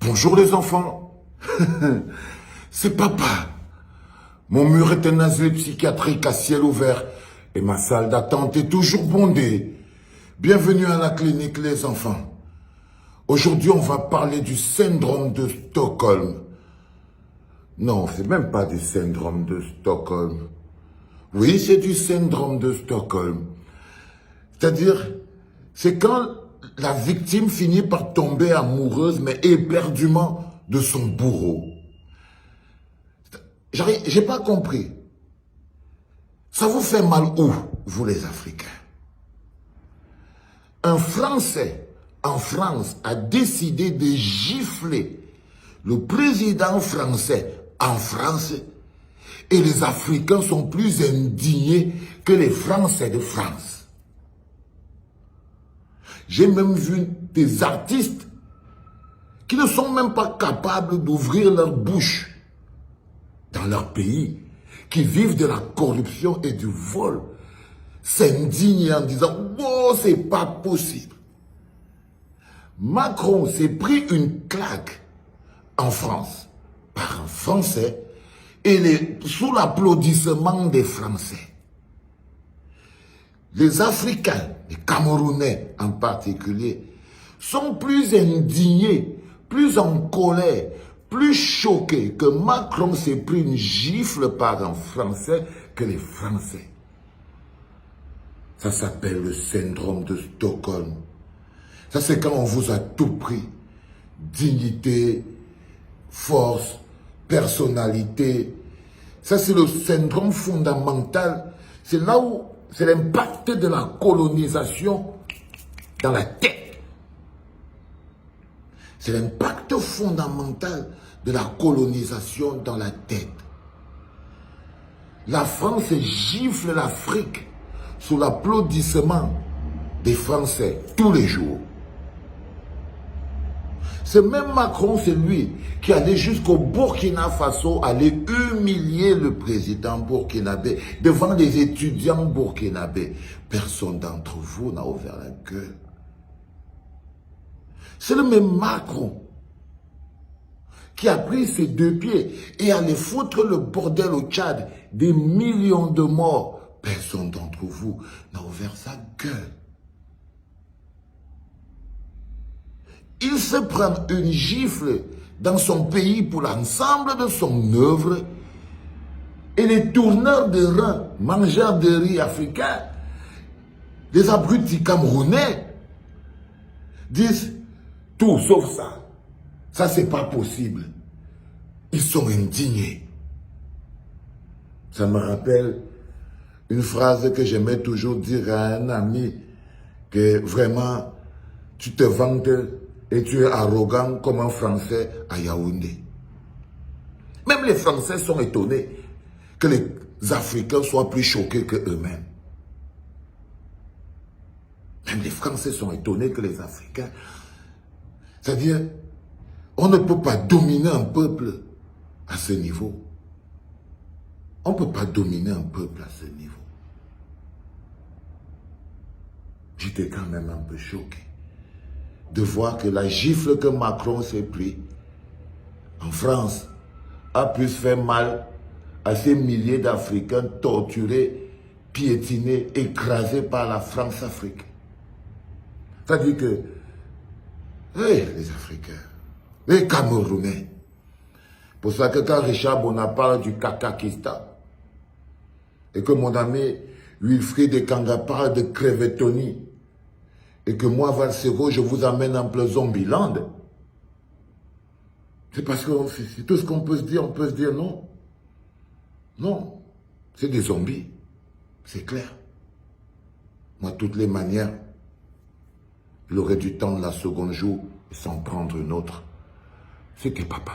Bonjour les enfants, c'est papa. Mon mur est un asile psychiatrique à ciel ouvert et ma salle d'attente est toujours bondée. Bienvenue à la clinique les enfants. Aujourd'hui on va parler du syndrome de Stockholm. Non, c'est même pas du syndrome de Stockholm. Oui, c'est du syndrome de Stockholm. C'est-à-dire, c'est quand la victime finit par tomber amoureuse, mais éperdument de son bourreau. J'ai pas compris. Ça vous fait mal où, vous les Africains? Un Français en France a décidé de gifler le président français en France et les Africains sont plus indignés que les Français de France. J'ai même vu des artistes qui ne sont même pas capables d'ouvrir leur bouche dans leur pays, qui vivent de la corruption et du vol, s'indignent en disant « Oh, c'est pas possible ». Macron s'est pris une claque en France par un Français et sous l'applaudissement des Français. Les Africains, les Camerounais en particulier, sont plus indignés, plus en colère, plus choqués que Macron s'est pris une gifle par un Français que les Français. Ça s'appelle le syndrome de Stockholm. Ça, c'est quand on vous a tout pris. Dignité, force, personnalité. Ça, c'est le syndrome fondamental. C'est là où c'est l'impact de la colonisation dans la tête. C'est l'impact fondamental de la colonisation dans la tête. La France gifle l'Afrique sous l'applaudissement des Français tous les jours. C'est même Macron, c'est lui qui allait jusqu'au Burkina Faso, aller humilier le président burkinabé devant les étudiants burkinabés. Personne d'entre vous n'a ouvert la gueule. C'est le même Macron qui a pris ses deux pieds et allait foutre le bordel au Tchad, des millions de morts. Personne d'entre vous n'a ouvert sa gueule. Il se prend une gifle dans son pays pour l'ensemble de son œuvre et les tourneurs de reins, mangeurs de riz africains, les abrutis camerounais, disent tout sauf ça. Ça, c'est pas possible. Ils sont indignés. Ça me rappelle une phrase que j'aimais toujours dire à un ami, que vraiment, tu te vantes et tu es arrogant comme un Français à Yaoundé. Même les Français sont étonnés que les Africains soient plus choqués qu'eux-mêmes. Même les Français sont étonnés que les Africains... C'est-à-dire, on ne peut pas dominer un peuple à ce niveau. On ne peut pas dominer un peuple à ce niveau. J'étais quand même un peu choqué de voir que la gifle que Macron s'est pris en France a pu faire mal à ces milliers d'Africains torturés, piétinés, écrasés par la France-Afrique. C'est-à-dire que, les Africains, les Camerounais, pour ça que quand Richard Bonnat parle du Kakakistan, et que mon ami Wilfried Ekanga parle de Crevetoni, et que moi, Valsero, je vous amène en plein Zombieland, c'est parce que c'est tout ce qu'on peut se dire. On peut se dire non. Non, c'est des zombies. C'est clair. Moi, de toutes les manières, il aurait dû tendre la seconde joue et s'en prendre une autre. C'était papa.